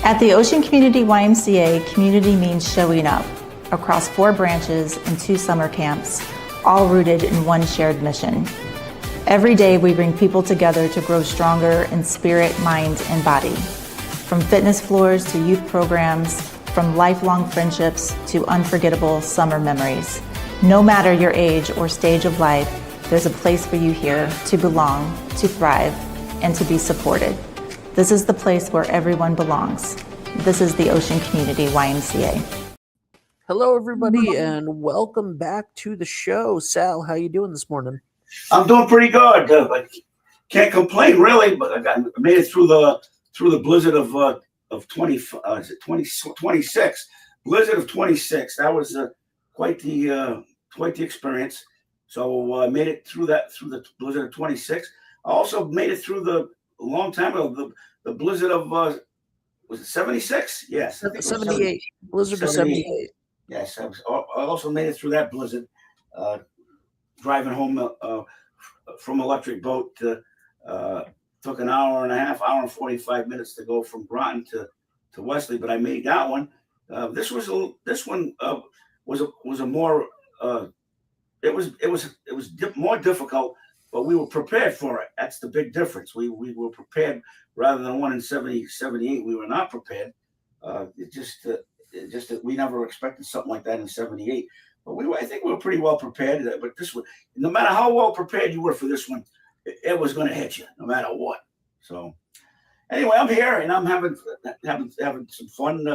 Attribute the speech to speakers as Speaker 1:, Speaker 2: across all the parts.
Speaker 1: At the Ocean Community YMCA, community means showing up across 4 branches and 2 summer camps, all rooted in one shared mission. Every day we bring people together to grow stronger in spirit, mind, and body. From fitness floors to youth programs, from lifelong friendships to unforgettable summer memories. No matter your age or stage of life, there's a place for you here to belong, to thrive, and to be supported. This is the place where everyone belongs. This is the Ocean Community YMCA.
Speaker 2: Hello, everybody, and welcome back to the show. Sal, how you doing this morning?
Speaker 3: I'm doing pretty good. But can't complain really. But I made it through the blizzard of 26 blizzard of 26. That was quite the experience. So I made it through the blizzard of 26. I also made it through a long time ago the blizzard of was it 76? Yes,
Speaker 2: 78. Blizzard of 78.
Speaker 3: Yes, I also made it through that blizzard. Driving home from Electric Boat took an hour and a half, hour and 45 minutes to go from Groton to Westerly, but I made that one. This one was a more it was more difficult, but we were prepared for it. That's the big difference. We were prepared rather than one in 78. We were not prepared. It just that we never expected something like that in 78. But I think we were pretty well prepared. But this one, no matter how well prepared you were for this one, it was going to hit you no matter what. So anyway, I'm here and I'm having some fun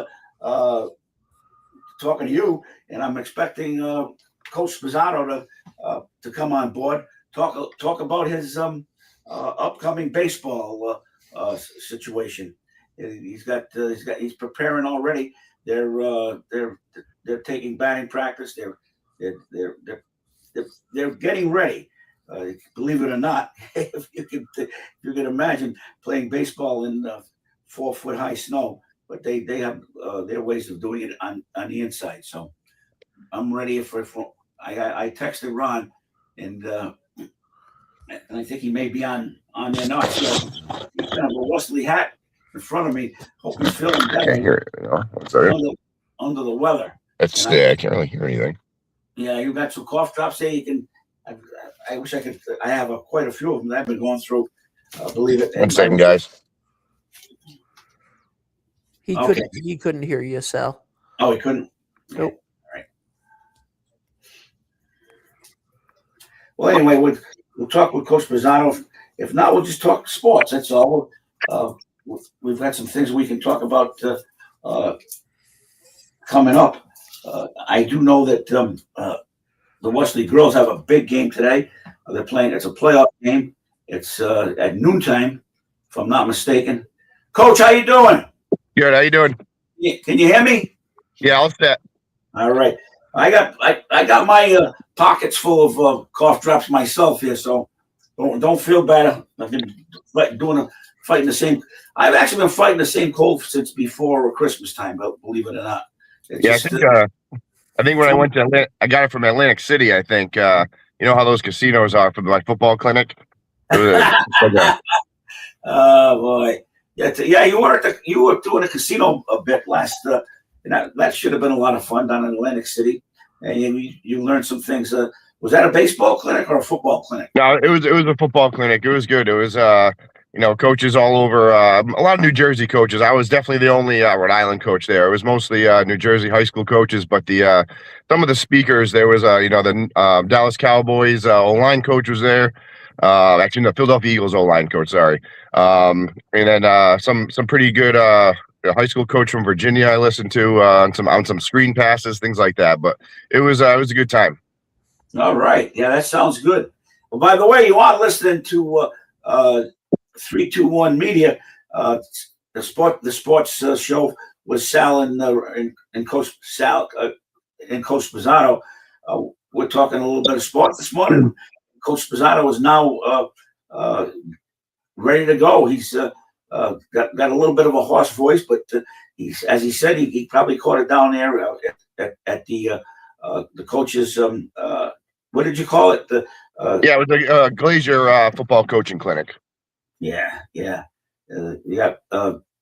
Speaker 3: talking to you, and I'm expecting Coach Spizzato to come on board, talk about his upcoming baseball situation. He's preparing already. They're taking batting practice. They're getting ready. Believe it or not, if you can imagine playing baseball in 4-foot high snow, but they have their ways of doing it on the inside. So I'm ready for I texted Ron, and I think he may be on there now. He's got a Westerly hat in front of me. Hope he's feeling better.
Speaker 4: I can't hear it. Sorry.
Speaker 3: Under the weather.
Speaker 4: I can't really hear anything.
Speaker 3: Yeah, you got some cough drops there. You can. I wish I could. I have quite a few of them that I've been going through. Believe it.
Speaker 4: 1 second, guys.
Speaker 2: He couldn't hear you, Sal.
Speaker 3: Oh, he couldn't.
Speaker 2: Nope.
Speaker 3: All right. Well, anyway, we'll talk with Coach Spizzato. If not, we'll just talk sports. That's all. We've got some things we can talk about coming up. I do know that the Westerly girls have a big game today. They're playing. It's a playoff game. It's at noontime, if I'm not mistaken. Coach, how you doing?
Speaker 4: Good. How you doing?
Speaker 3: Can you hear me?
Speaker 4: Yeah, all set.
Speaker 3: All right. I got my pockets full of cough drops myself here, so don't feel bad. I've been fighting the same. I've actually been fighting the same cold since before Christmas time. Believe it or not.
Speaker 4: I think when I went to Atlanta, I got it from Atlantic City. I think you know how those casinos are for my football clinic.
Speaker 3: Oh boy, yeah. You were doing a casino a bit last, and that should have been a lot of fun down in Atlantic City, and you learned some things. Was that a baseball clinic or a football clinic?
Speaker 4: No, it was a football clinic. It was good. It was coaches all over. A lot of New Jersey coaches. I was definitely the only Rhode Island coach there. It was mostly New Jersey high school coaches, but some of the speakers, there was the Dallas Cowboys O-line coach was there. Actually, the Philadelphia Eagles O-line coach. Sorry, and then some pretty good high school coach from Virginia I listened to on some screen passes, things like that. But it was a good time.
Speaker 3: All right, yeah, that sounds good. Well, by the way, you are listening to 321 Media, the sports show with Sal and Coach Sal and Coach Spizzato. We're talking a little bit of sport this morning. Coach Spizzato is now ready to go. He's got a little bit of a hoarse voice, but as he said, he probably caught it down there at the coach's. What did you call it? It
Speaker 4: was a Glazier football coaching clinic.
Speaker 3: Yeah.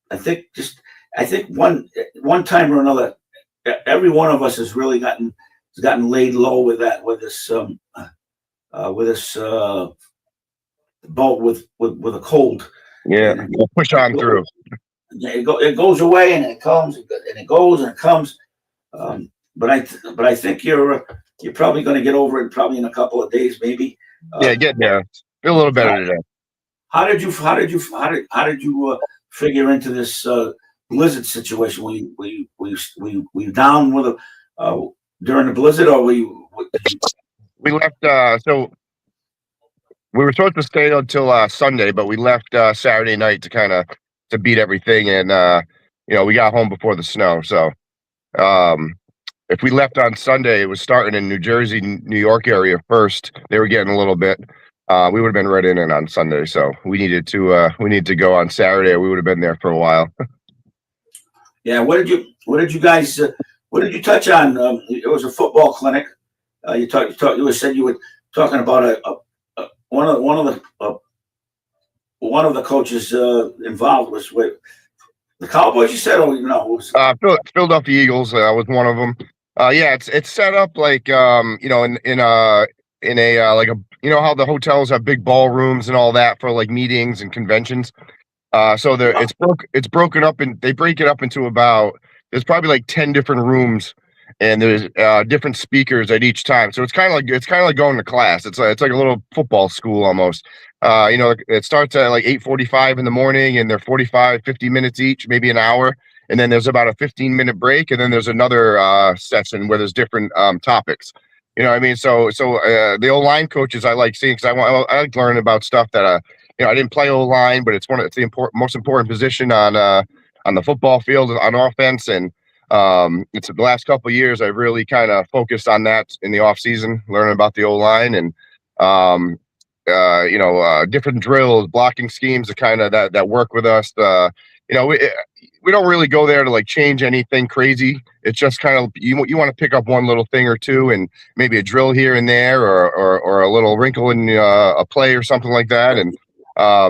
Speaker 3: I think just I think one time or another, every one of us has really gotten laid low with that with this bout with a cold.
Speaker 4: Yeah,
Speaker 3: And
Speaker 4: we'll push on through.
Speaker 3: it goes away and it comes and it goes and it comes. But I think you're probably going to get over it probably in a couple of days, maybe.
Speaker 4: Yeah, getting there. Feel a little better today.
Speaker 3: How did you figure into this blizzard situation? Were you down with during the blizzard, or
Speaker 4: we left? So we were supposed to stay until Sunday, but we left Saturday night to beat everything, and we got home before the snow. So if we left on Sunday, it was starting in New Jersey, New York area first. They were getting a little bit. We would have been right in it on Sunday, so we needed to go on Saturday. Or we would have been there for a while.
Speaker 3: Yeah, what did you guys touch on? It was a football clinic. You said you were talking about one of the coaches involved was with the Cowboys. You said, it was
Speaker 4: Philadelphia Eagles was one of them. Yeah, it's set up like in a like a how the hotels have big ballrooms and all that for like meetings and conventions. So it's broken up, and they break it up into there's probably like 10 different rooms, and there's different speakers at each time. So it's kind of like going to class. It's like a little football school almost. It starts at like 8:45 in the morning, and they're 50 minutes each, maybe an hour. And then there's about a 15-minute break, and then there's another session where there's different topics. You know what I mean? So the O-line coaches I like seeing, because I like learning about stuff that I didn't play O-line, but it's the most important position on the football field on offense. And it's the last couple of years I've really kind of focused on that in the off season, learning about the O-line and different drills, blocking schemes that work with us. We don't really go there to like change anything crazy. It's just kind of you want to pick up one little thing or two, and maybe a drill here and there, or a little wrinkle in a play or something like that. And a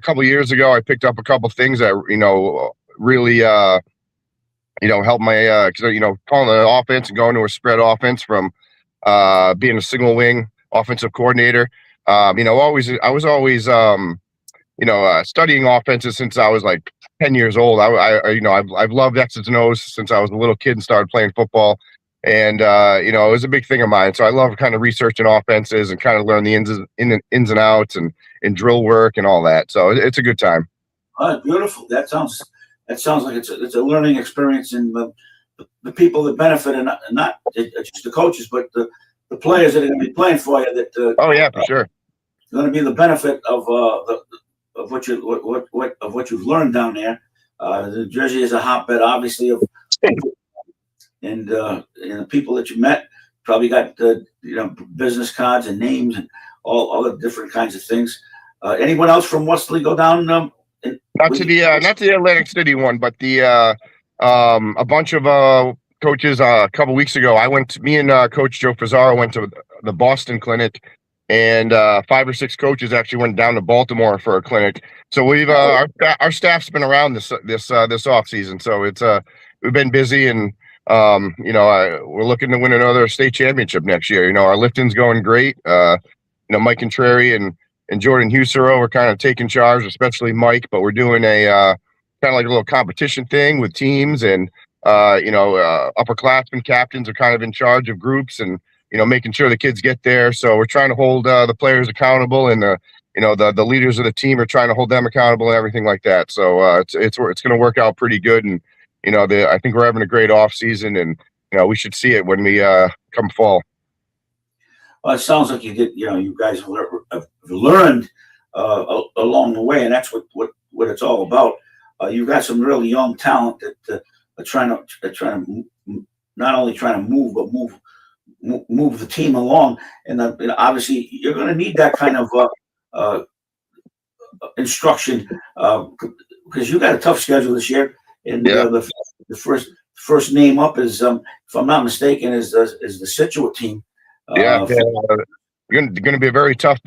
Speaker 4: couple of years ago, I picked up a couple of things that really helped my calling the offense and going to a spread offense from being a single wing offensive coordinator. I was always studying offenses since I was like 10 years old. I've loved X's and O's since I was a little kid and started playing football. And, it was a big thing of mine. So I love kind of researching offenses and kind of learn the ins and outs and drill work and all that. So it's a good time.
Speaker 3: Beautiful. That sounds like it's a learning experience, and the people that benefit, and not just the coaches, but the players that are going to be playing for you. That
Speaker 4: oh yeah, for sure.
Speaker 3: Going to be the benefit of what you've learned down there. New Jersey is a hotbed, obviously, and the people that you met probably got business cards and names and all the different kinds of things. Anyone else from Westerly go down? Not to the
Speaker 4: Atlantic City one, but the a bunch of coaches. A couple weeks ago, me and Coach Joe Fazzaro went to the Boston clinic, and 5 or 6 coaches actually went down to Baltimore for a clinic. So we've our staff's been around this off season. So it's we've been busy, and we're looking to win another state championship next year. Our lifting's going great. Mike Contrary and Jordan Husero are kind of taking charge, especially Mike. But we're doing a kind of like a little competition thing with teams, and upperclassmen captains are kind of in charge of groups, and making sure the kids get there. So we're trying to hold the players accountable, and the leaders of the team are trying to hold them accountable and everything like that. So it's going to work out pretty good. And I think we're having a great off season, and we should see it when we come fall.
Speaker 3: Well, it sounds like you did. You guys have learned along the way, and that's what it's all about. You've got some really young talent that are trying to not only trying to move, but move the team along. And obviously, you're going to need that kind of instruction because you got a tough schedule this year. And the first name up is, if I'm not mistaken, is the Situate team.
Speaker 4: Going to be a very tough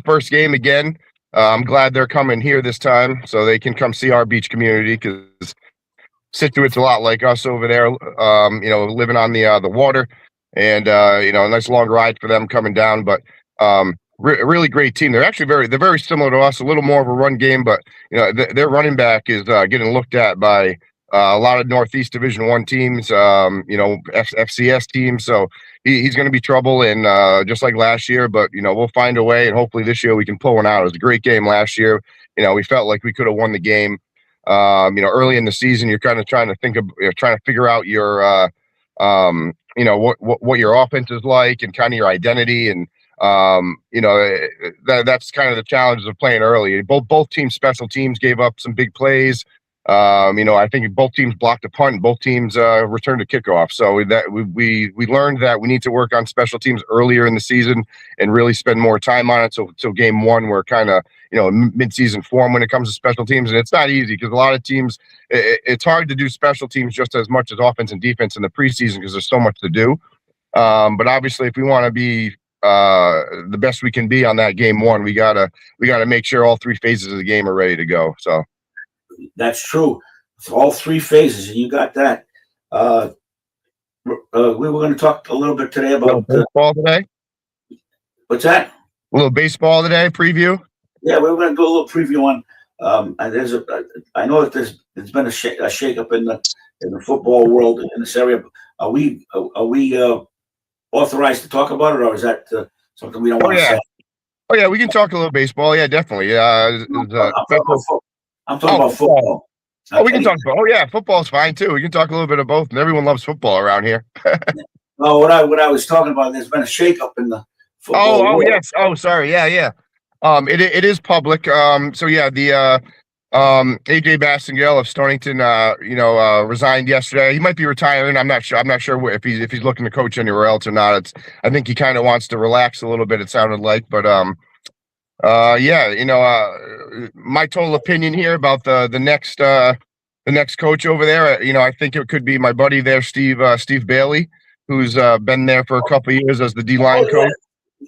Speaker 4: first game again. I'm glad they're coming here this time so they can come see our beach community, because Situate's a lot like us over there, living on the water, and a nice long ride for them coming down. But really great team. They're very similar to us, a little more of a run game, but their running back is getting looked at by a lot of Northeast Division One teams, FCS teams. So he's going to be trouble, and just like last year. But we'll find a way, and hopefully this year we can pull one out. It was a great game last year. We felt like we could have won the game. Early in the season, you're kind of trying to figure out your, what your offense is like and kind of your identity. And, that's kind of the challenges of playing early. Both teams, special teams gave up some big plays. I think both teams blocked a punt. Both teams returned a kickoff. So that we learned that we need to work on special teams earlier in the season and really spend more time on it. So game one, we're kind of mid-season form when it comes to special teams, and it's not easy because a lot of teams, it's hard to do special teams just as much as offense and defense in the preseason because there's so much to do. But obviously, if we want to be the best we can be on that game one, we gotta make sure all three phases of the game are ready to go. So.
Speaker 3: That's true. It's all three phases, and you got that. We were going to talk a little bit today about
Speaker 4: baseball today.
Speaker 3: What's that?
Speaker 4: A little baseball today preview.
Speaker 3: Yeah, we were going to do a little preview on. And I know that there's been a shake up in the football world in this area. Are we authorized to talk about it, or is that something we don't want to say?
Speaker 4: Oh yeah, we can talk a little baseball. Yeah, definitely. Yeah,
Speaker 3: I'm talking about football.
Speaker 4: We can talk about. Oh yeah, football's fine too. We can talk a little bit of both, and everyone loves football around here.
Speaker 3: No, what I was talking about, there's been a shakeup in the football.
Speaker 4: Oh yes. Oh, sorry. Yeah. It is public. So yeah, the AJ Bastingale of Stonington, resigned yesterday. He might be retiring. I'm not sure. I'm not sure if he's looking to coach anywhere else or not. I think he kind of wants to relax a little bit. It sounded like, but my total opinion here about the next coach over there. I think it could be my buddy there, Steve Bailey, who's been there for a couple of years as the D-line coach.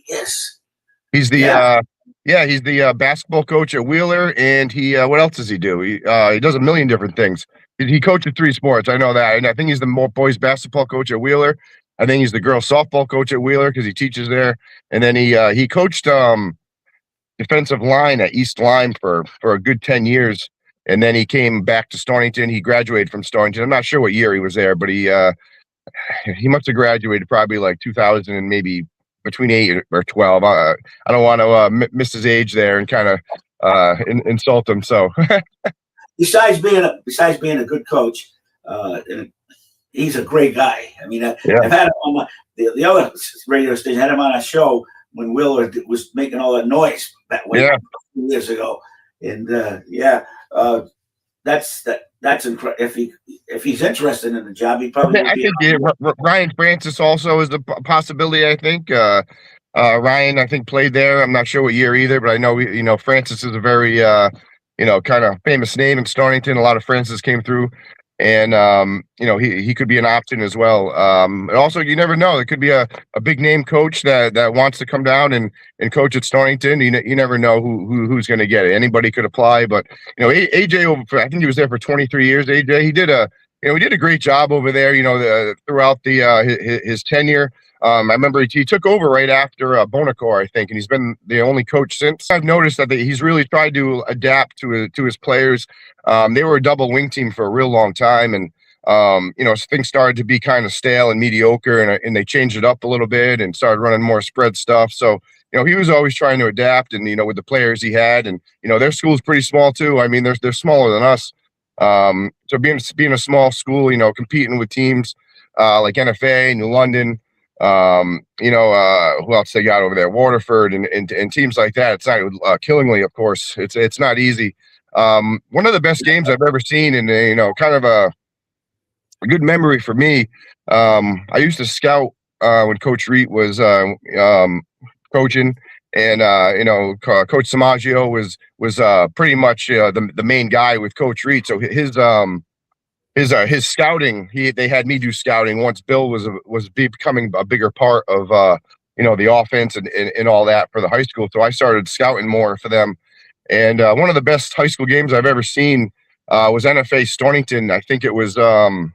Speaker 3: Yes,
Speaker 4: he's the he's the basketball coach at Wheeler, and he what else does he do? He does a million different things. He coaches 3 sports. I know that, and I think he's the boys basketball coach at Wheeler. I think he's the girls softball coach at Wheeler because he teaches there, and then he coached defensive line at East Lyme for a good 10 years. And then he came back to Stonington. He graduated from Stonington. I'm not sure what year he was there, but he must have graduated probably like 2000 and maybe between 8 or 12. I don't want to miss his age there and kind of insult him. So
Speaker 3: besides being a good coach, he's a great guy. I mean, I've had him on the other radio station. Had him on a show when Wheeler was making all that noise a few years ago, and that's incredible. If he's interested in the job, he probably. I think
Speaker 4: Ryan Francis also is a possibility. I think Ryan, I think, played there. I'm not sure what year either, but I know Francis is a very kind of famous name in Stonington. A lot of Francis came through. And he could be an option as well. And also, you never know. It could be a big name coach that wants to come down and coach at Stonington. You never know who's going to get it. Anybody could apply. But AJ, I think he was there for 23 years. AJ, he did a great job over there. Throughout his tenure. I remember he took over right after Bonacor, I think, and he's been the only coach since. I've noticed that he's really tried to adapt to his players. They were a double wing team for a real long time, and things started to be kind of stale and mediocre, and they changed it up a little bit and started running more spread stuff. So he was always trying to adapt, and with the players he had, and their school's pretty small too. I mean, they're smaller than us. So being a small school, competing with teams like NFA, New London. Who else they got over there? Waterford and teams like that. It's not Killingly, of course. It's not easy. One of the best games I've ever seen, and kind of a good memory for me. I used to scout when Coach Reet was coaching, and Coach Samaggio was pretty much the main guy with Coach Reet. So his scouting, they had me do scouting once Bill was becoming a bigger part of the offense and all that for the high school. So I started scouting more for them, And one of the best high school games I've ever seen was NFA Stonington. I think it was around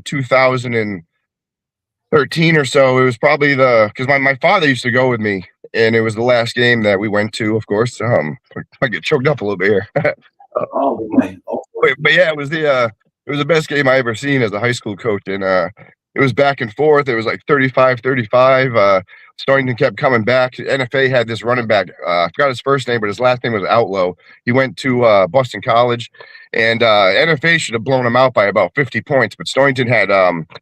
Speaker 4: 2013 or so. It was probably because my father used to go with me, and it was the last game that we went to, of course. I get choked up a little bit here.
Speaker 3: Oh boy. Oh, boy.
Speaker 4: But yeah, it was the best game I ever seen as a high school coach, and it was back and forth. It was like 35-35. Stonington kept coming back. NFA had this running back. I forgot his first name, but his last name was Outlaw. He went to Boston College, and NFA should have blown him out by about 50 points. But Stonington had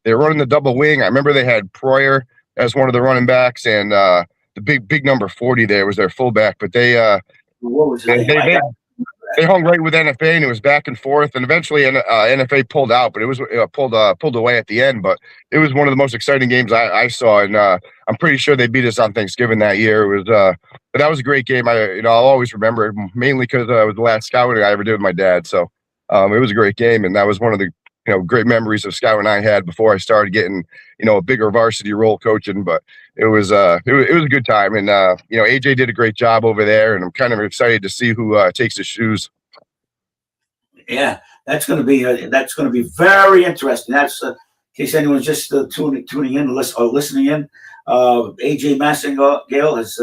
Speaker 4: they were running the double wing. I remember they had Proyer as one of the running backs, and the big number 40 there was their fullback. But
Speaker 3: What was his name?
Speaker 4: they hung right with NFA, and it was back and forth. And eventually, NFA pulled out, but it was pulled away at the end. But it was one of the most exciting games I saw, and I'm pretty sure they beat us on Thanksgiving that year. It was, but that was a great game. I'll always remember it, mainly because it was the last scouting I ever did with my dad. So it was a great game, and that was one of the great memories of scouting I had before I started getting a bigger varsity role coaching. But it was a good time, and AJ did a great job over there, and I'm kind of excited to see who takes his shoes.
Speaker 3: Yeah, that's going to be very interesting. That's in case anyone's just tuning in or listening in. AJ Massingale has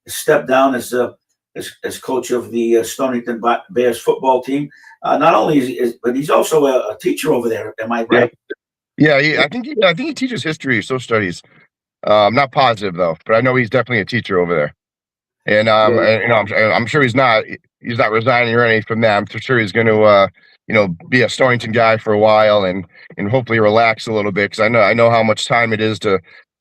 Speaker 3: stepped down as coach of the Stonington Bears football team. Not only but he's also a teacher over there. Am I right?
Speaker 4: Yeah, I think he teaches history, social studies. I'm not positive though, but I know he's definitely a teacher over there. And I'm sure he's not resigning or anything from that. I'm sure he's going to be a Stonington guy for a while and hopefully relax a little bit, because I know how much time it is to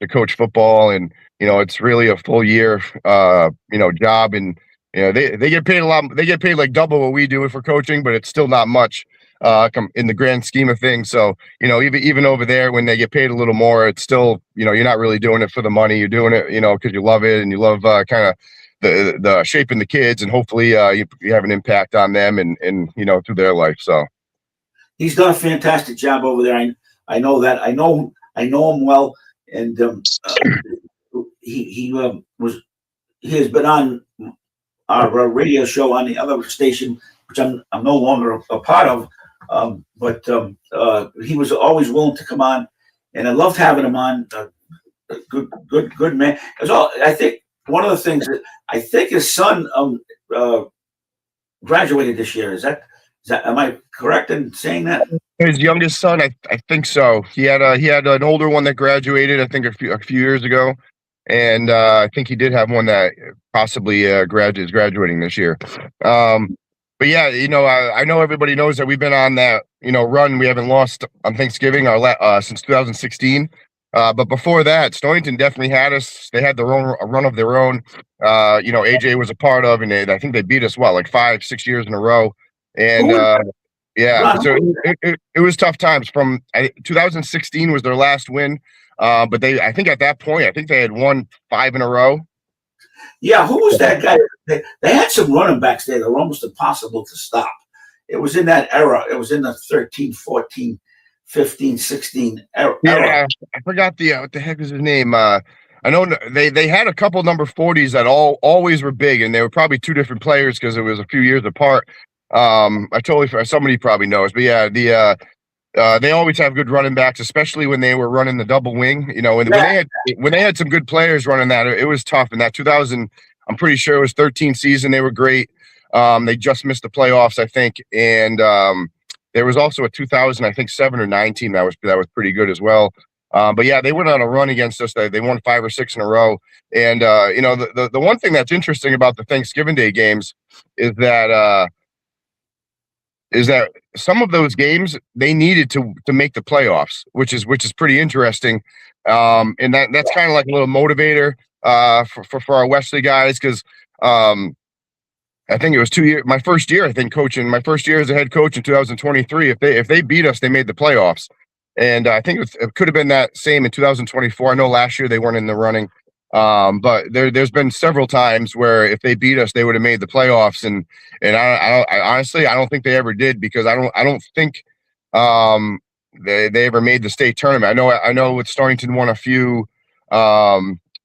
Speaker 4: coach football, and it's really a full year job, and they get paid a lot. They get paid like double what we do for coaching, but it's still not much in the grand scheme of things. So even over there, when they get paid a little more, it's still you're not really doing it for the money. You're doing it because you love it, and you love kind of the shaping the kids, and hopefully you have an impact on them and through their life. So
Speaker 3: he's done a fantastic job over there. I know that. I know him well, and he has been on our radio show on the other station, which I'm no longer a part of. But he was always willing to come on, and I loved having him on. Good man. I think one of the things that I think his son graduated this year. Is that? Am I correct in saying that?
Speaker 4: His youngest son, I think so. He had an older one that graduated, I think a few years ago, and I think he did have one that possibly is graduating this year. But yeah, I know everybody knows that we've been on that run. We haven't lost on Thanksgiving since 2016. But before that, Stonington definitely had us. They had their own run of their own. AJ was a part of, and I think they beat us like 5-6 years in a row. And yeah, so it was tough times. From 2016 was their last win, but I think at that point, they had won 5 in a row.
Speaker 3: Yeah, who was that guy? They had some running backs there that were almost impossible to stop. It was in that era. It was in the 13, 14, 15, 16 era.
Speaker 4: Yeah, I forgot what the heck was his name. I know they had a couple number 40s that always were big, and they were probably 2 different players because it was a few years apart. Somebody probably knows, but yeah, they always have good running backs, especially when they were running the double wing. When they had some good players running that, it was tough. In that 2000, I'm pretty sure it was 13 season, they were great. They just missed the playoffs, I think, and there was also a 2000, I think 7 or 9 team that was pretty good as well. But yeah, they went on a run against us. They won 5 or 6 in a row. And the one thing that's interesting about the Thanksgiving Day games is that some of those games they needed to make the playoffs, which is pretty interesting. And that's kind of like a little motivator for our Westerly guys, because I think it was 2 years. My first year, I think, coaching. My first year as a head coach in 2023. If they beat us, they made the playoffs. And I think it could have been that same in 2024. I know last year they weren't in the running, but there's been several times where if they beat us, they would have made the playoffs. And I honestly don't think they ever did, because I don't think they ever made the state tournament. I know with Stonington won a few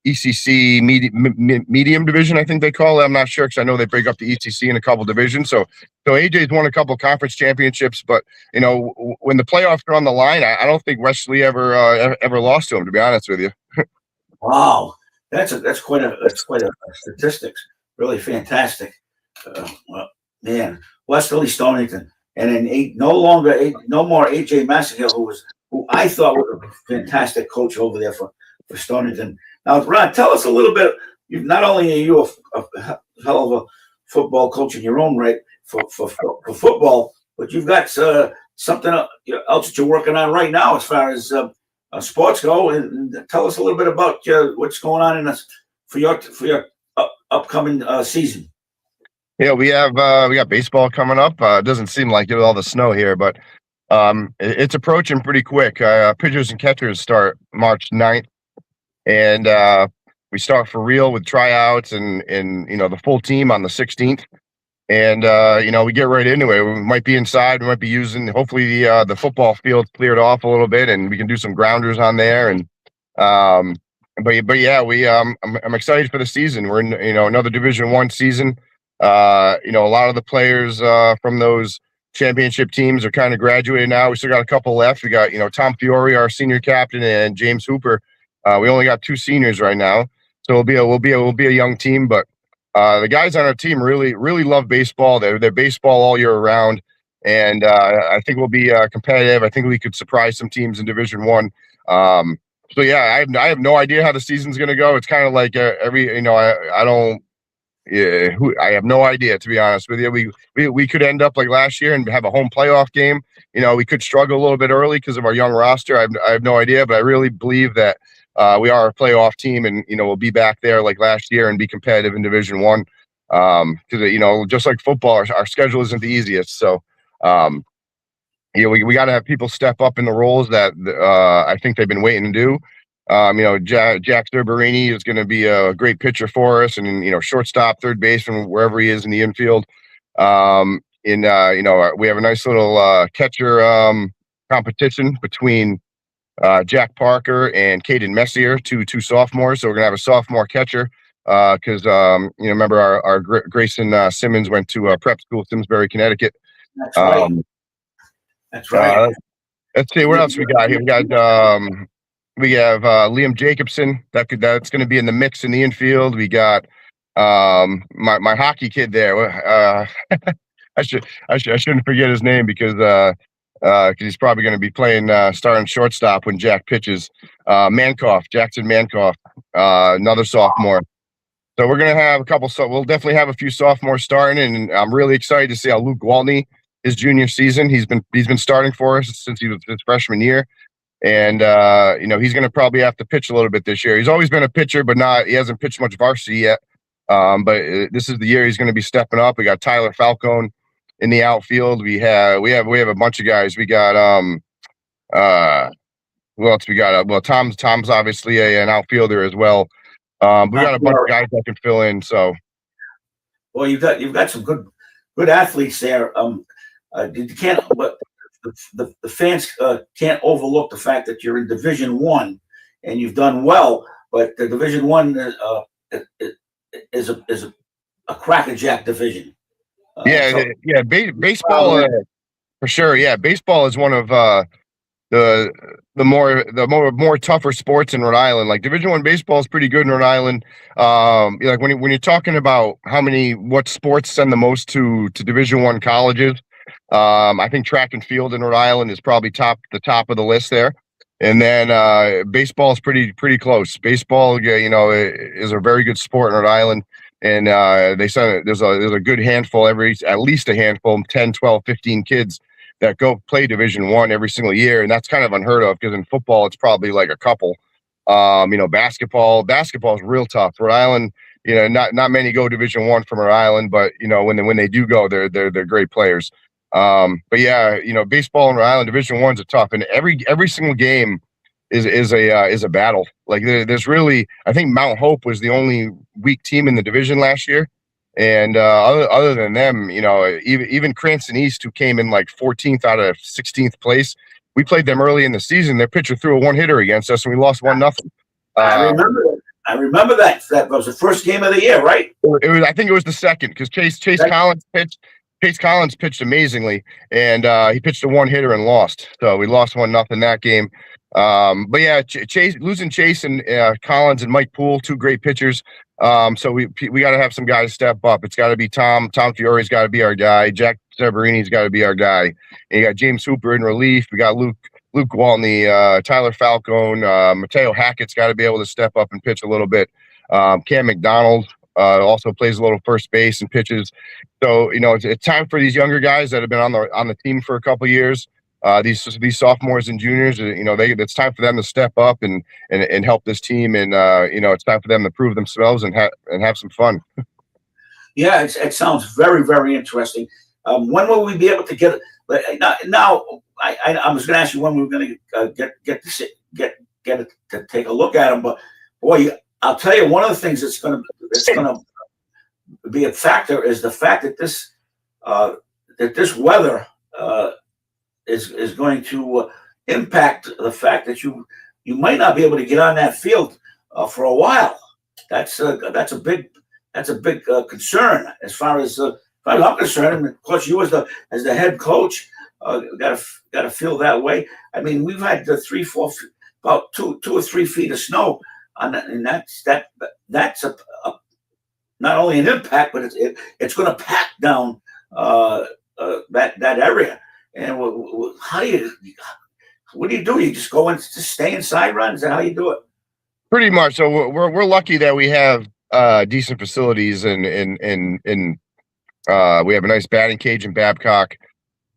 Speaker 4: ECC medium division, I think they call it. I'm not sure because I know they break up the ECC in a couple divisions. So AJ's won a couple conference championships, but when the playoffs are on the line, I don't think Westerly ever lost to him. To be honest with you.
Speaker 3: Wow, that's quite a statistics. Really fantastic. Well, man, Westerly Stonington, and then no more AJ Massahill, who I thought was a fantastic coach over there for Stonington. Now, Ron, tell us a little bit. Not only are you a hell of a football coach in your own right for football, but you've got something else that you're working on right now as far as sports go. And tell us a little bit about what's going on in this for your upcoming season.
Speaker 4: Yeah, we got baseball coming up. It doesn't seem like it with all the snow here, but it's approaching pretty quick. Pitchers and catchers start March 9th, and we start for real with tryouts and the full team on the 16th. And we get right into it. We might be inside. We might be using hopefully the football field cleared off a little bit, and we can do some grounders on there. And but yeah, I'm excited for the season. We're in another Division I season. A lot of the players from those championship teams are kind of graduated now. We still got a couple left. We got Tom Fiore, our senior captain, and James Hooper. We only got 2 seniors right now, so we'll be a young team. But the guys on our team really love baseball. They're baseball all year round, and I think we'll be competitive. I think we could surprise some teams in Division I. So yeah, I have no idea how the season's going to go. It's kind of like I have no idea, to be honest with you. We could end up like last year and have a home playoff game. We could struggle a little bit early because of our young roster. I have no idea, but I really believe that we are a playoff team, and we'll be back there like last year and be competitive in Division I. Because just like football, our schedule isn't the easiest. So we got to have people step up in the roles that I think they've been waiting to do. Jack Zerberini is going to be a great pitcher for us, and shortstop, third baseman, wherever he is in the infield. We have a nice little catcher competition between Jack Parker and Caden Messier, two sophomores. So we're gonna have a sophomore catcher because remember our Grayson Simmons went to prep school, Simsbury, Connecticut.
Speaker 3: That's right. That's right.
Speaker 4: Let's see what else we got here. We have Liam Jacobson. That's going to be in the mix in the infield. We got my hockey kid there. I shouldn't forget his name because he's probably going to be playing starting shortstop when Jack pitches. Jackson Mankoff, another sophomore. So we're going to have we'll definitely have a few sophomores starting, and I'm really excited to see how Luke Gwaltney, his junior season, he's been starting for us since he was his freshman year. And he's going to probably have to pitch a little bit this year. He's always been a pitcher, but he hasn't pitched much varsity yet. But this is the year he's going to be stepping up. We got Tyler Falcone in the outfield. We have a bunch of guys. We got who else we got? Well, Tom's obviously an outfielder as well. We got a bunch of guys that can fill in. So,
Speaker 3: well, you've got some good athletes there. But the fans can't overlook the fact that you're in Division I and you've done well. But the Division I is a crackerjack division.
Speaker 4: Baseball for sure. Yeah, baseball is one of the more tougher sports in Rhode Island. Like Division I baseball is pretty good in Rhode Island. Like when you're talking about what sports send the most to Division I colleges, I think track and field in Rhode Island is probably the top of the list there. And then baseball is pretty close. Baseball, is a very good sport in Rhode Island. And they said there's a good handful, at least a handful, 10, 12, 15 kids that go play Division I every single year. And that's kind of unheard of because in football, it's probably like a couple. Basketball is real tough. Rhode Island, not many go Division I from Rhode Island, but when they do go, they're great players. But yeah, baseball in Rhode Island Division I's are tough, and every single game is a battle. Like there's really, I think Mount Hope was the only weak team in the division last year, and other than them, even Cranston East, who came in like 14th out of 16th place, we played them early in the season. Their pitcher threw a 1-hitter against us, and we lost 1-0.
Speaker 3: I remember that. I remember that. That was the first game of the year, right?
Speaker 4: It was. I think it was the second because Chase Collins pitched. Chase Collins pitched amazingly, and he pitched a one hitter and lost. So we lost 1-0 that game. But yeah, Chase losing Chase and Collins and Mike Poole, two great pitchers. So we got to have some guys step up. It's got to be Tom Fiore's got to be our guy. Jack Severini's got to be our guy. And you got James Hooper in relief. We got Luke Waltney, Tyler Falcone, Mateo Hackett's got to be able to step up and pitch a little bit. Cam McDonald also plays a little first base and pitches. So it's time for these younger guys that have been on the team for a couple of years. These sophomores and juniors, it's time for them to step up and help this team. And it's time for them to prove themselves and have some fun.
Speaker 3: Yeah, it sounds very, very interesting. When will we be able to get it? Now, I was going to ask you when we were going to get it to take a look at them, but boy, I'll tell you, one of the things that's going to be a factor is the fact that this weather is going to impact the fact that you might not be able to get on that field for a while. That's a big concern as far as I'm concerned. And of course, you as the head coach got to feel that way. I mean, we've had about 2 or 3 feet of snow on that, and that's a not only an impact, but it's going to pack down that area. And what do you do? You just go and just stay inside, run? Is that how you do it?
Speaker 4: Pretty much. So we're lucky that we have decent facilities and we have a nice batting cage in Babcock.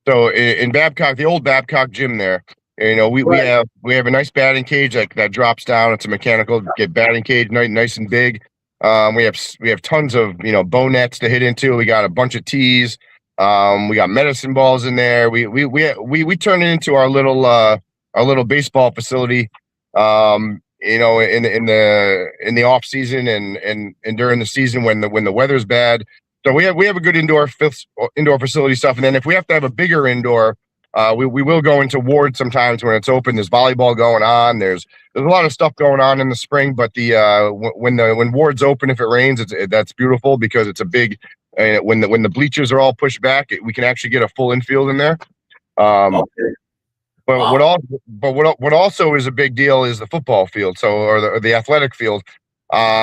Speaker 4: So in Babcock, the old Babcock gym there, we have a nice batting cage that drops down. It's a mechanical batting cage, nice and big. We have tons of bow nets to hit into. We got a bunch of tees. We got medicine balls in there. We turn it into our little baseball facility. In the off season and during the season when the weather's bad. So we have a good indoor facility stuff. And then if we have to have a bigger indoor, we will go into Ward sometimes when it's open. There's volleyball going on. There's a lot of stuff going on in the spring. But when Ward's open, if it rains, that's beautiful because it's a big. When the bleachers are all pushed back, we can actually get a full infield in there.
Speaker 3: Okay.
Speaker 4: But wow. what also is a big deal is the football field, or the athletic field,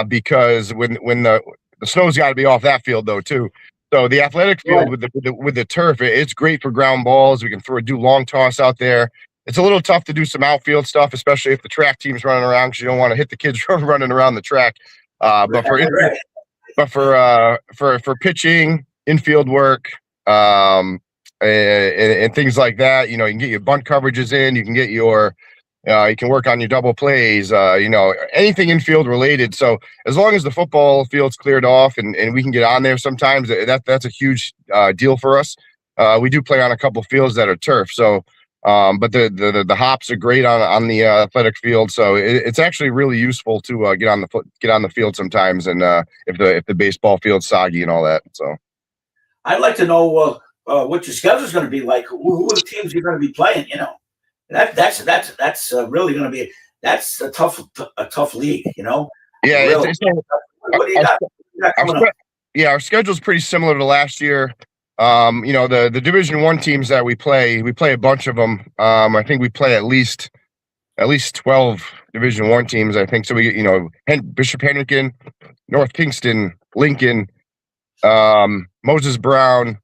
Speaker 4: because when the snow's got to be off that field though too. So the athletic field with the turf, it's great for ground balls. We can do long toss out there. It's a little tough to do some outfield stuff, especially if the track team's running around because you don't want to hit the kids running around the track. But for pitching, infield work, and things like that, you can get your bunt coverages in. You can get you can work on your double plays. Anything infield related. So as long as the football field's cleared off and we can get on there, sometimes that's a huge deal for us. We do play on a couple fields that are turf. So. But the hops are great on the athletic field, so it's actually really useful to get on the field sometimes, and if the baseball field's soggy and all that. So,
Speaker 3: I'd like to know what your schedule is going to be like. Who are the teams you're going to be playing? That's really going to be a tough league.
Speaker 4: Yeah,
Speaker 3: really. What do you got coming up?
Speaker 4: Yeah, our schedule's pretty similar to last year. The Division I teams that we play a bunch of them. I think we play at least 12 Division I teams, I think. So we get, Bishop Hendricken, North Kingston, Lincoln, Moses Brown,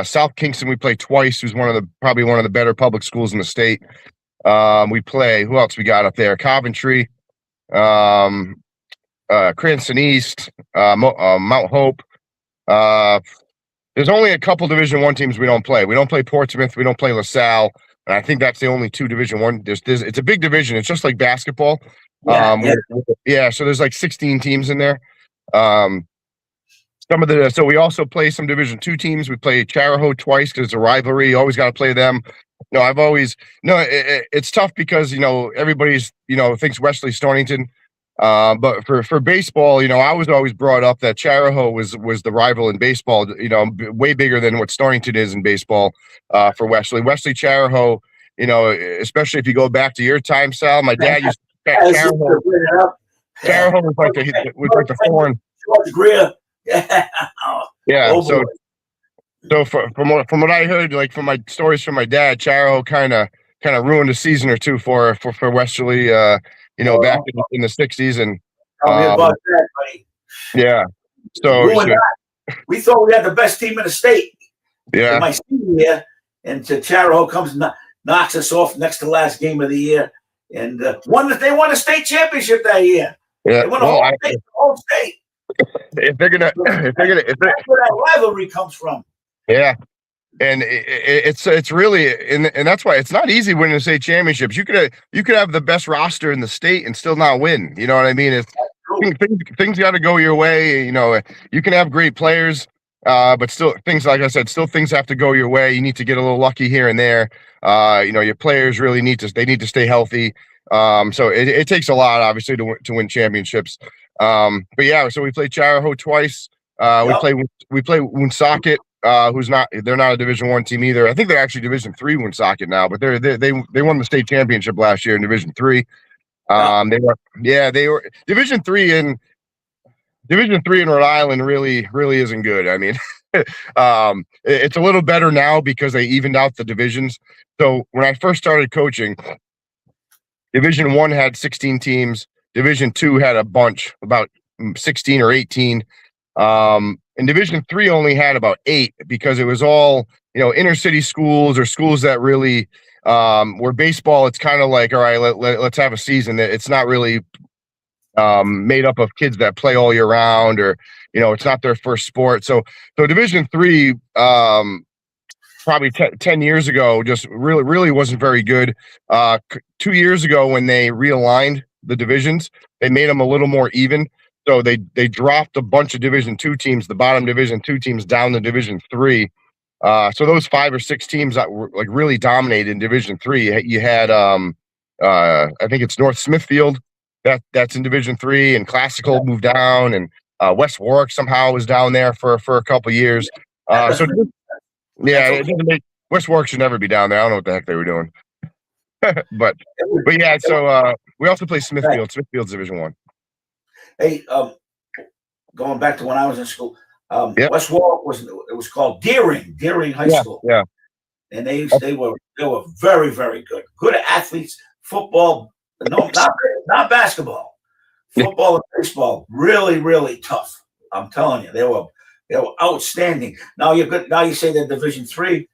Speaker 4: South Kingston we play twice, who's probably one of the better public schools in the state. We play, who else we got up there? Coventry, Cranston East, Mount Hope. There's only a couple Division I teams we don't play. We don't play Portsmouth. We don't play LaSalle. And I think that's the only 2 Division I. It's a big division. It's just like basketball. So there's like 16 teams in there. So we also play some Division II teams. We play Charahoe twice because it's a rivalry. You always got to play them. It's tough because, everybody's, thinks Westerly Stonington. But for baseball, I was always brought up that Charahoe was the rival in baseball, way bigger than what Stonington is in baseball, for Westerly. Westerly Charahoe, especially if you go back to your time, Sal, my dad used to Charahoe was like the foreign.
Speaker 3: George Greer. Yeah.
Speaker 4: Yeah.
Speaker 3: Oh, boy.
Speaker 4: So from what I heard, like from my stories from my dad, Charahoe kind of ruined a season or two for Westerly. Back in the '60s, and
Speaker 3: Tell me about that, buddy.
Speaker 4: yeah.
Speaker 3: Ruined that. We thought we had the best team in the state in
Speaker 4: Yeah.
Speaker 3: my senior year, and Charahoe comes and knocks us off next to last game of the year, and they won a state championship that year.
Speaker 4: Yeah.
Speaker 3: They won the whole state.
Speaker 4: If they're
Speaker 3: That's where that rivalry comes from.
Speaker 4: yeah. And it's really and that's why it's not easy winning the state championships. You could have the best roster in the state and still not win. You know what I mean? It's things got to go your way. You can have great players, but still things, like I said, things have to go your way. You need to get a little lucky here and there. Your players really need to stay healthy. So it takes a lot, obviously, to win championships. But yeah, so we played Charahoe twice. We play Woonsocket. They're not a Division I team either. I think they're actually Division III Woonsocket now, but they won the state championship last year in Division III. They were Division III in Rhode Island really isn't good. I mean, it's a little better now because they evened out the divisions. So when I first started coaching, Division I had 16 teams. Division II had a bunch, about 16 or 18. And Division III only had about 8 because it was all, inner city schools or schools that really, where baseball, it's kind of like, all right, let's have a season. It's not really made up of kids that play all year round, or, it's not their first sport. So Division III, probably 10 years ago, just really wasn't very good. 2 years ago, when they realigned the divisions, they made them a little more even. So they dropped a bunch of Division II teams, the bottom Division II teams, down to Division III. So those 5 or 6 teams that were like really dominated in Division III, you had I think it's North Smithfield that's in Division III, and Classical moved down, and West Warwick somehow was down there for a couple years. It doesn't make West Warwick should never be down there. I don't know what the heck they were doing. but yeah, so we also play Smithfield. Smithfield's Division I.
Speaker 3: Hey, going back to when I was in school, West Warwick was called Deering High School.
Speaker 4: Yeah.
Speaker 3: And they were very, very good. Good athletes, football, not basketball. Football and baseball, really, really tough. I'm telling you, they were outstanding. Now you're good. Now you say they're Division III.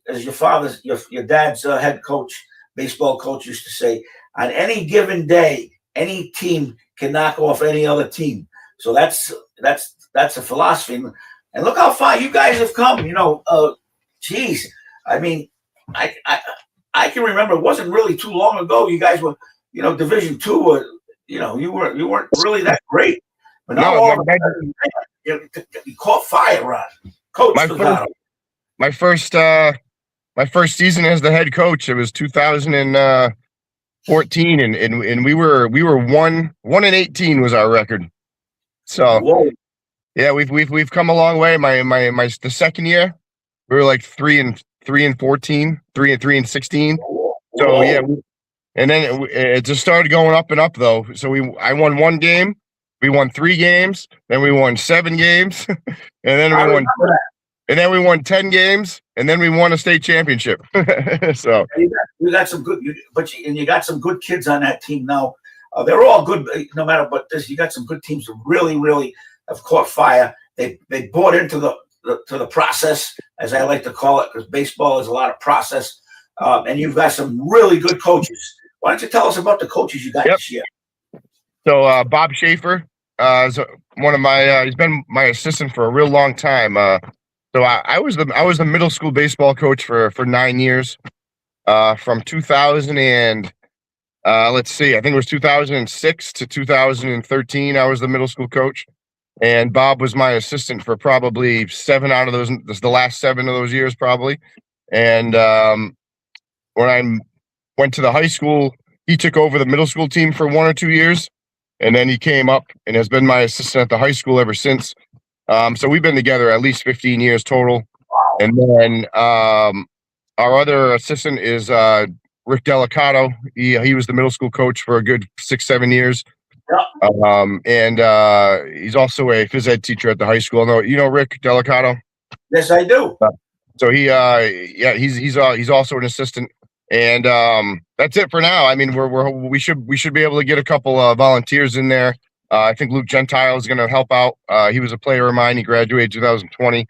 Speaker 3: As your dad's head coach, baseball coach, used to say, on any given day, any team can knock off any other team. So that's a philosophy. And look how far you guys have come. Geez, I mean, I can remember it wasn't really too long ago. You guys were, Division II. You weren't really that great. But now all of a sudden, you caught fire on. Coach,
Speaker 4: my first season as the head coach, it was 2014, and we were 1-18 was our record. So
Speaker 3: whoa.
Speaker 4: Yeah, we've come a long way. The second year we were like 3-14, 3-16. So yeah, and then it just started going up and up though. So I won 1 game, we won 3 games, then we won 7 games, and then we won 10 games, and then we won a state championship. So
Speaker 3: you got some good, you got some good kids on that team now. They're all good, no matter what. You got some good teams that really, really have caught fire. They bought into the process, as I like to call it, because baseball is a lot of process. And you've got some really good coaches. Why don't you tell us about the coaches you got this year?
Speaker 4: So Bob Schaefer is one of my. He's been my assistant for a real long time. So I was the middle school baseball coach for 9 years, from 2000 and let's see, I think it was 2006 to 2013. I was the middle school coach, and Bob was my assistant for probably 7 out of those. This is the last 7 of those years, probably. And when I went to the high school, he took over the middle school team for 1 or 2 years, and then he came up and has been my assistant at the high school ever since. So we've been together at least 15 years total. And then our other assistant is Rick Delicato. He was the middle school coach for a good 6-7 years. And he's also a phys ed teacher at the high school. No, you know Rick Delicato?
Speaker 3: Yes, I do.
Speaker 4: So he's also an assistant, and that's it for now. I mean, we should be able to get a couple volunteers in there. I think Luke Gentile is going to help out. He was a player of mine. He graduated 2020.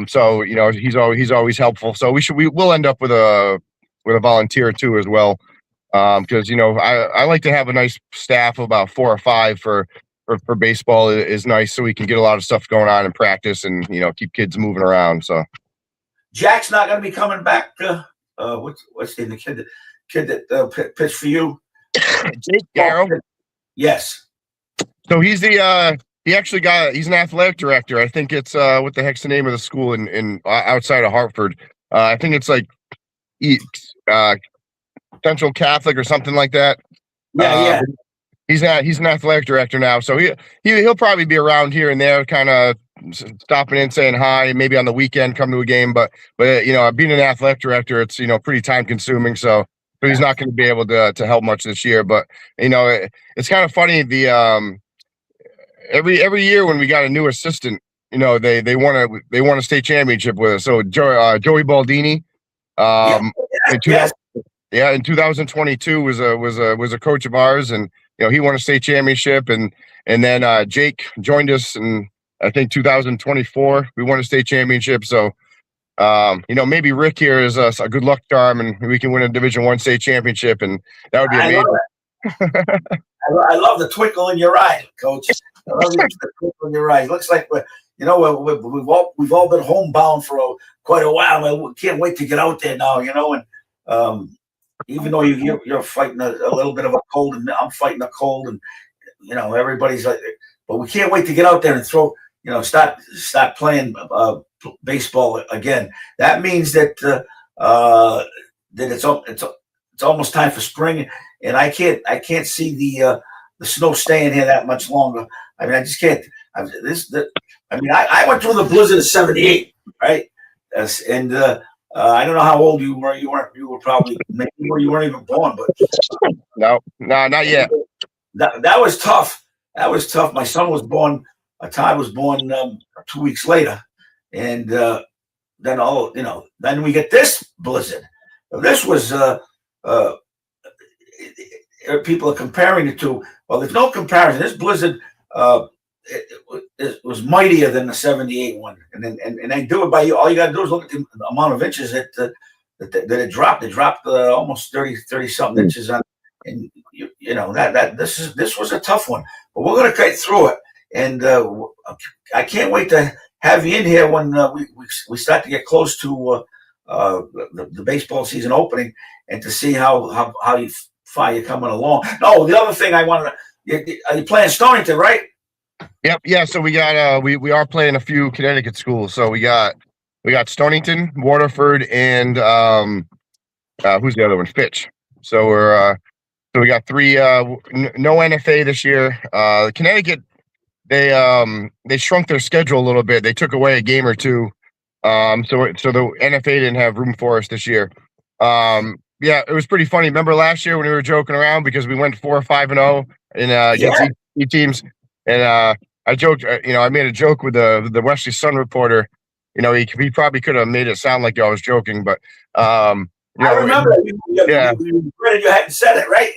Speaker 4: So he's always helpful. So we'll end up with a volunteer too as well. Because I like to have a nice staff of about 4 or 5 for baseball is nice, so we can get a lot of stuff going on in practice and keep kids moving around. So
Speaker 3: Jack's not going to be coming back. What's the kid that pitched for you?
Speaker 4: Jake Garrow.
Speaker 3: Yes.
Speaker 4: So he's he's an athletic director. I think it's what the heck's the name of the school in outside of Hartford. I think it's like Central Catholic or something like that.
Speaker 3: Yeah.
Speaker 4: He's an athletic director now, so he'll probably be around here and there, kind of stopping in, saying hi, maybe on the weekend come to a game. But being an athletic director, it's pretty time consuming. So he's not going to be able to help much this year. But it's kind of funny. The every year when we got a new assistant, they won a state championship with us. So Joey Baldini, in 2022 was a coach of ours, and he won a state championship, and then Jake joined us in I think 2024. We won a state championship, so maybe Rick here is a good luck charm, and we can win a Division I state championship, and that would be amazing.
Speaker 3: I love the twinkle in your eye, Coach. I love the twinkle in your eye. It looks like we've all been homebound for quite a while. We can't wait to get out there now, and even though you're fighting a little bit of a cold, and I'm fighting a cold, and everybody's like, but we can't wait to get out there and throw, start playing baseball again. That means that it's almost time for spring, and I can't see the snow staying here that much longer. I mean, I just can't. I went through the blizzard of '78, right? And I don't know how old you were. You were probably maybe you weren't even born, but
Speaker 4: no, not yet.
Speaker 3: That was tough. That was tough. My son was born. Ty was born 2 weeks later, and then we get this blizzard. This was people are comparing it to. Well, there's no comparison. This blizzard it was mightier than the '78 one, and they do it by all you got to do is look at the amount of inches that it dropped. It dropped almost 30 something inches on, and this was a tough one, but we're going to cut through it, and I can't wait to have you in here when we start to get close to the baseball season opening, and to see how far you're coming along. No, the other thing I wanted to, are you playing Stonington, right?
Speaker 4: Yep. Yeah. So we got we are playing a few Connecticut schools. So we got Stonington, Waterford, and who's the other one? Fitch. So we got 3 no NFA this year. Connecticut, they shrunk their schedule a little bit. They took away a game or two. So the NFA didn't have room for us this year. Yeah, it was pretty funny. Remember last year when we were joking around because we went 4-5-0 against E teams. And I joked, I made a joke with the Westerly Sun reporter. He probably could have made it sound like I was joking, but
Speaker 3: I remember. You hadn't said it, right?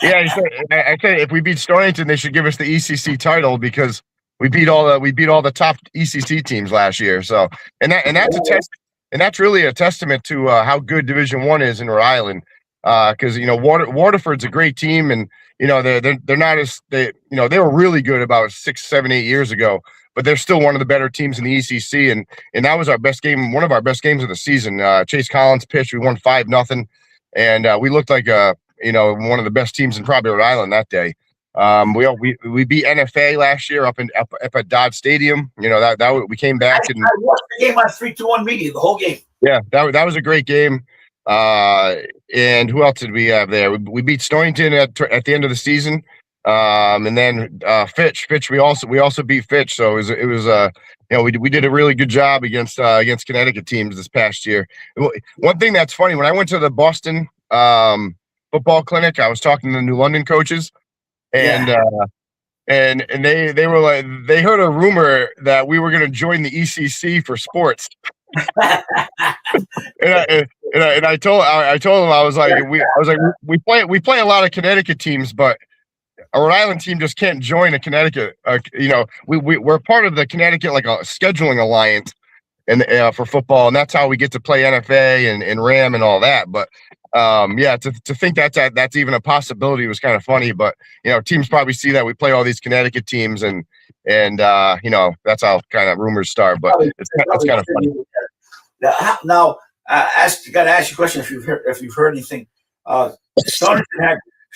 Speaker 4: Yeah, I said if we beat Stonington, they should give us the ECC title because we beat all the top ECC teams last year. So that's really a testament to how good Division I is in Rhode Island. Because Waterford's a great team, and they're not as they were really good about 6, 7, 8 years ago, but they're still one of the better teams in the ECC, and that was our best game, one of our best games of the season. Chase Collins pitched, we won 5-0, and we looked like one of the best teams in probably Rhode Island that day. We beat NFA last year up at Dodge Stadium. That we came back and
Speaker 3: I watched the game on 3-2-1 media, the whole game.
Speaker 4: Yeah, that was a great game. And who else did we have there? We beat Stonington at the end of the season, and then Fitch. We also beat Fitch. So it was we did a really good job against Connecticut teams this past year. One thing that's funny, when I went to the Boston football clinic, I was talking to the New London coaches, and they were like, they heard a rumor that we were going to join the ECC for sports. And I told him, I was like we play a lot of Connecticut teams, but a Rhode Island team just can't join a Connecticut. We're part of the Connecticut, like a scheduling alliance, and for football, and that's how we get to play NFA and RAM and all that. But to think that's even a possibility was kind of funny. But teams probably see that we play all these Connecticut teams, and that's how kind of rumors start. But it's kind of funny.
Speaker 3: Now, got to ask you a question if you've heard anything.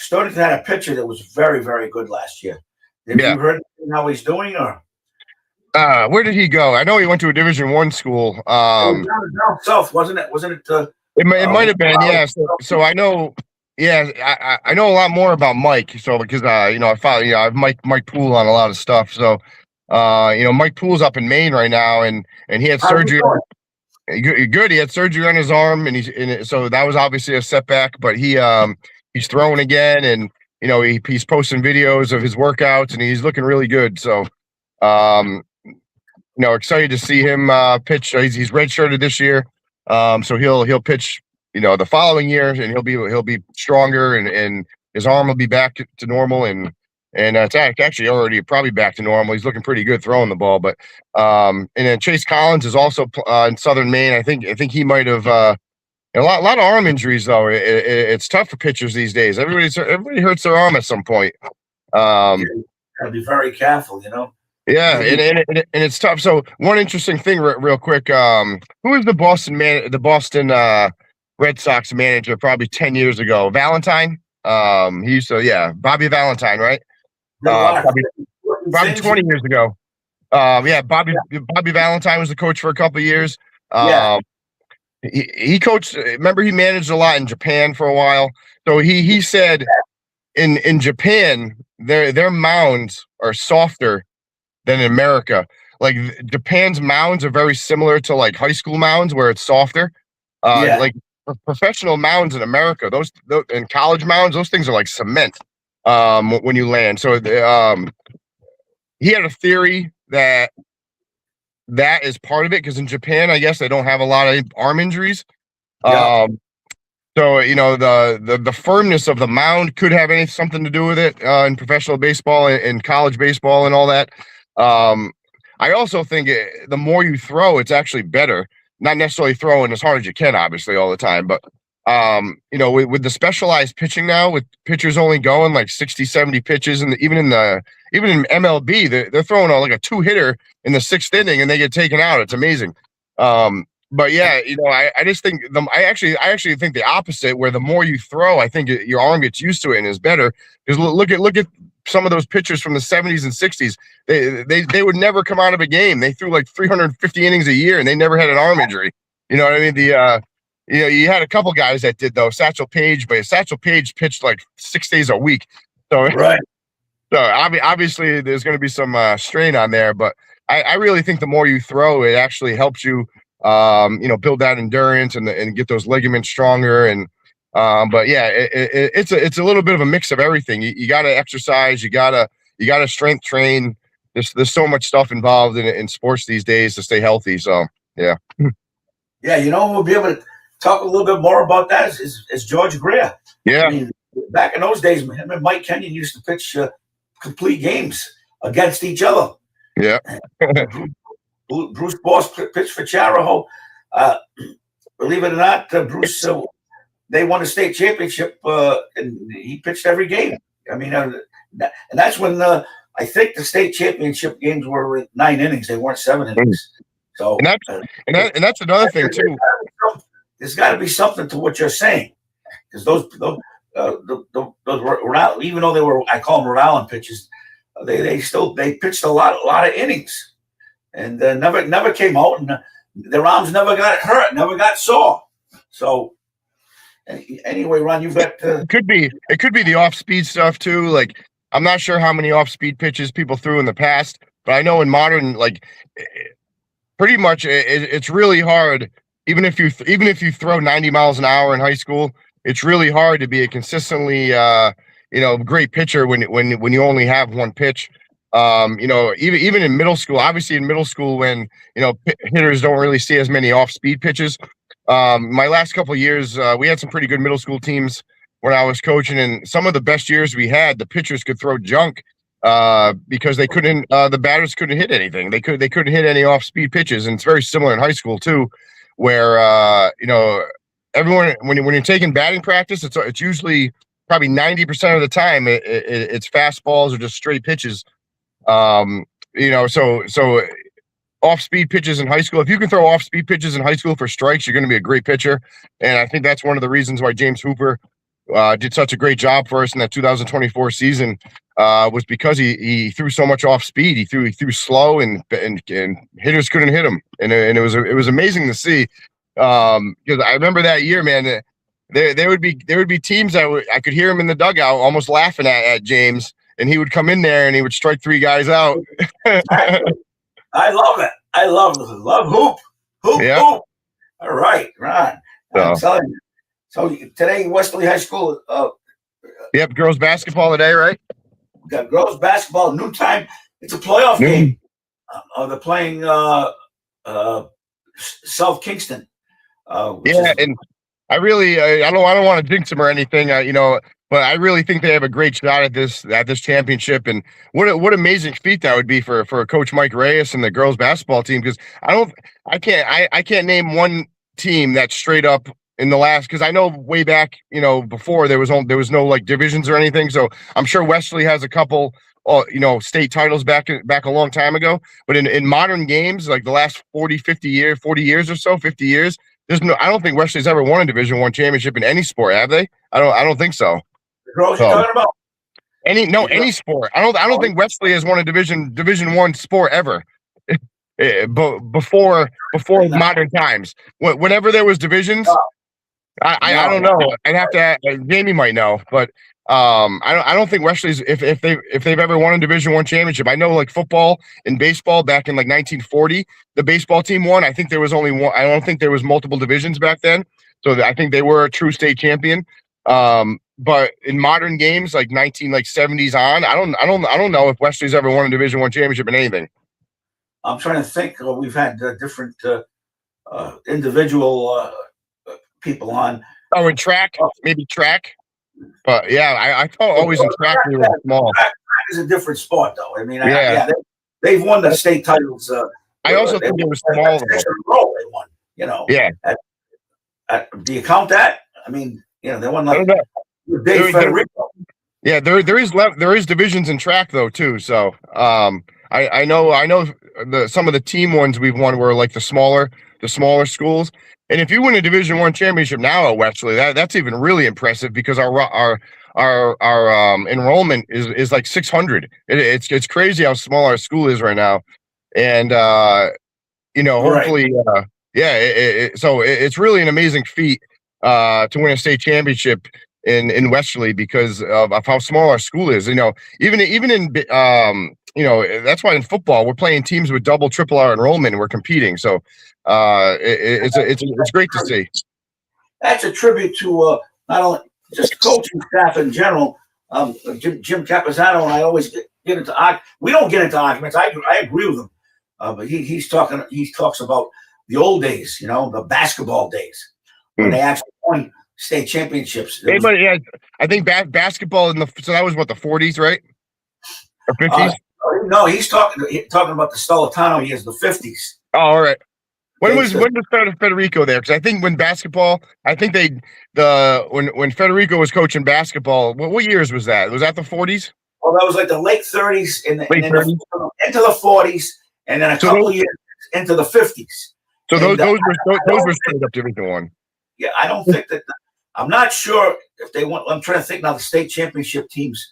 Speaker 3: Stonington had a pitcher that was very, very good last year. Have you heard how he's doing, or?
Speaker 4: Where did he go? I know he went to a Division I school.
Speaker 3: Down south, wasn't it? Wasn't it?
Speaker 4: It might have been, yeah. So I know, I know a lot more about Mike. So because I follow, I have Mike Poole on a lot of stuff. So Mike Poole's up in Maine right now, and he had surgery. Good. He had surgery on his arm, and so that was obviously a setback. But he's throwing again, and he's posting videos of his workouts, and he's looking really good. So excited to see him pitch. He's redshirted this year, so he'll pitch the following year, and he'll be stronger, and his arm will be back to normal, and it's actually already probably back to normal. He's looking pretty good throwing the ball. But and then Chase Collins is also in Southern Maine. I think he might have a lot of arm injuries though. It's tough for pitchers these days. Everybody hurts their arm at some point.
Speaker 3: Gotta be very careful,
Speaker 4: Yeah, and it's tough. So one interesting thing, real quick, who is the Boston Red Sox manager probably 10 years ago? Valentine. He used to, Bobby Valentine, right? Probably 20 years ago. Bobby Valentine was the coach for a couple of years. He coached. Remember, he managed a lot in Japan for a while. So he said in Japan their mounds are softer than in America. Like Japan's mounds are very similar to like high school mounds where it's softer. Like professional mounds in America, those and college mounds, those things are like cement when you land. So he had a theory that is part of it, because in Japan, I guess they don't have a lot of arm injuries. So the firmness of the mound could have something to do with it in professional baseball and college baseball and all that. I also think the more you throw, it's actually better. Not necessarily throwing as hard as you can, obviously, all the time, but with the specialized pitching now, with pitchers only going like 60, 70 pitches, and even in MLB, they're throwing like a 2-hitter in the 6th inning and they get taken out. It's amazing. But I just think I actually think the opposite, where the more you throw, I think your arm gets used to it and is better. Because look at some of those pitchers from the 70s and 60s. They would never come out of a game. They threw like 350 innings a year and they never had an arm injury. You know what I mean? You had a couple guys that did though. Satchel Paige pitched like 6 days a week. So
Speaker 3: right.
Speaker 4: So obviously there's going to be some strain on there, but I really think the more you throw, it actually helps you, build that endurance and get those ligaments stronger. And but it's a little bit of a mix of everything. You got to exercise, you got to strength train. There's so much stuff involved in sports these days to stay healthy. So yeah.
Speaker 3: We'll be able to talk a little bit more about that is George Greer.
Speaker 4: Yeah.
Speaker 3: I mean, back in those days, him and Mike Kenyon used to pitch complete games against each other.
Speaker 4: Yeah.
Speaker 3: Bruce Boss pitched for Charahoe. Believe it or not, Bruce, they won a state championship, and he pitched every game. I mean, and that's when I think the state championship games were 9 innings. They weren't 7 innings. So,
Speaker 4: and that's another thing too.
Speaker 3: There's got to be something to what you're saying, because those were not, even though they were, I call them Rhode Island pitches, they pitched a lot of innings, and never came out, and their arms never got hurt, never got sore. So anyway, Ron, you've got
Speaker 4: it could be the off speed stuff too. Like I'm not sure how many off speed pitches people threw in the past, but I know in modern, like pretty much it's really hard. Even if you throw 90 miles an hour in high school, it's really hard to be a consistently great pitcher when you only have one pitch. Even in middle school, obviously in middle school when hitters don't really see as many off-speed pitches. My last couple of years, we had some pretty good middle school teams when I was coaching, and some of the best years we had, the pitchers could throw junk because they couldn't. The batters couldn't hit anything. They couldn't hit any off-speed pitches, and it's very similar in high school too, where everyone when you're taking batting practice, it's usually probably 90% of the time it's fastballs or just straight pitches. So off-speed pitches in high school. If you can throw off-speed pitches in high school for strikes, you're going to be a great pitcher. And I think that's one of the reasons why James Hooper did such a great job for us in that 2024 season was because he threw so much off-speed. He threw slow and hitters couldn't hit him. And it was amazing to see because I remember that year, man. There would be teams that I could hear him in the dugout almost laughing at James, and he would come in there and he would strike 3 guys out.
Speaker 3: I love it. I love hoop.
Speaker 4: Yeah.
Speaker 3: Hoop. All right, Ron. I'm telling you. So today, Westerly High School.
Speaker 4: Yep, girls basketball today, right?
Speaker 3: Got girls basketball noontime. It's a playoff game. They're playing South Kingston.
Speaker 4: And I really, I don't want to jinx them or anything, but I really think they have a great shot at this championship. And what amazing feat that would be for Coach Mike Reyes and the girls basketball team, because I can't name one team that's straight up in the last, because I know way back before there was no like divisions or anything. So I'm sure Westerly has a couple state titles back a long time ago. But in modern games, like the last 40 years or so, 50 years. I don't think Westerly's ever won a Division I championship in any sport, have they? I don't think so.
Speaker 3: The girls you're talking about?
Speaker 4: Any sport. I don't think Westerly has won a Division I sport ever. But before modern times, whenever there was divisions, I don't know. I'd have to. Jamie might know, but I don't think Westerly's if they've ever won a Division I championship. I know like football and baseball back in like 1940, the baseball team won. I think there was only one. I don't think there was multiple divisions back then, so I think they were a true state champion. But in modern games like 70s on, I don't know if Westerly's ever won a Division I championship in anything.
Speaker 3: I'm trying to think. We've had different individual people on.
Speaker 4: Oh, in track, maybe track. But yeah, I thought always in track we were small.
Speaker 3: Track is a different sport, though. I mean, they've won the state titles.
Speaker 4: I also think it was small.
Speaker 3: They won.
Speaker 4: Yeah.
Speaker 3: Do you count that? I mean, they won like Dave Federico.
Speaker 4: Yeah, there is divisions in track though too. So I know some of the team ones we've won were like the smaller schools. And if you win a Division I championship now at Westerly, that's even really impressive because our enrollment is like 600. It's crazy how small our school is right now, and hopefully, so it's really an amazing feat to win a state championship in Westerly because of how small our school is. Even in that's why in football we're playing teams with double, triple our enrollment and we're competing. So it's great to see.
Speaker 3: That's a tribute to not only just coaching staff in general. Jim Capizano and I always get into we don't get into arguments. I agree with him, but he talks about the old days, the basketball days when they actually won state championships.
Speaker 4: I think basketball so that was what, the 40s, right? Or 50s?
Speaker 3: No, he's talking about the Stoletano years, the 50s.
Speaker 4: Oh, all right. When was Federico there? Because I think when Federico was coaching basketball, what years was that? Was that the 40s?
Speaker 3: Well, that was like the late 30s and
Speaker 4: late 30s?
Speaker 3: Into the 40s, and then a couple of years into the 50s.
Speaker 4: So those were straight up Division I.
Speaker 3: Yeah, I don't think that. I'm not sure if they want. I'm trying to think now. The state championship teams.